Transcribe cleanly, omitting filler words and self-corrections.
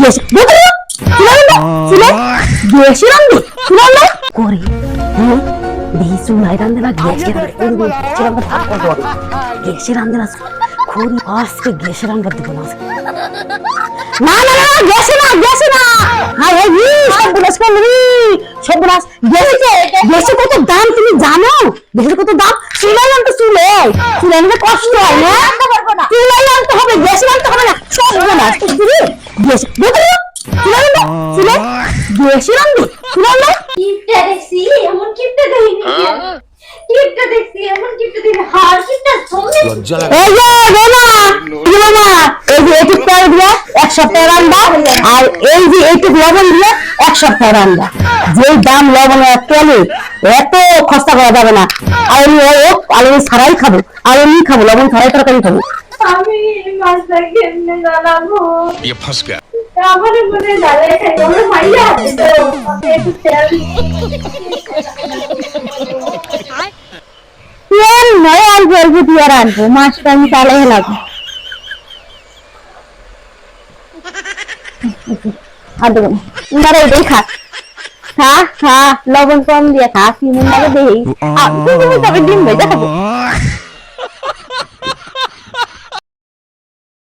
বেশি বেশি রান্ধি করি দেখি চুলাই রান্ধে না গ্যাসে গ্যাসে রান্ধে না করি আজকে গ্যাসে রান্নার দিব না না না না গ্যাসে না হ্যাঁ সব করবি সব গ্যাসে কত দাম তুমি জানো গ্যাসের কত দাম চুলাই আনতে চুলাই কষ্ট হয় না চুলাই আনতে হবে গ্যাসে আনতে হবে না সব বোনাস গ্যাস গ্যাসে রান্ধি চুলাই কিপটা দেখছি এমন কিপটা দেখিনি কিপটা দেখছি এমন কিপটা দেখিনি হার কিপটা সামনে এই যে মামা এই যে এইটুক করে দিয়ে এক সপ্তাহ রান্না আর এই যে এইটুক লবণ দিয়ে এক সপ্তাহ রান্না যেই দাম লবণ তেলে এত খরচা করা যাবে না আর আমি ছাড়াই খাবো আর এমনি খাবো লবণ ছাড়াই তরকারি খাবো আমি মাছটা কেমনে জানাবো ये फंस गया আমার মনে জ্বালায় খাই আমার মাইয়া আছে তো একটু তেল তেল নয় অল্প অল্প দিয়ে রাখবো মাছটা আমি চালাই লাগবো আর দেবো না এটাই খা খা খা লবণ কম দিয়ে খা কি মন লাগে দেখি তবে ডিম ভেজা খাবো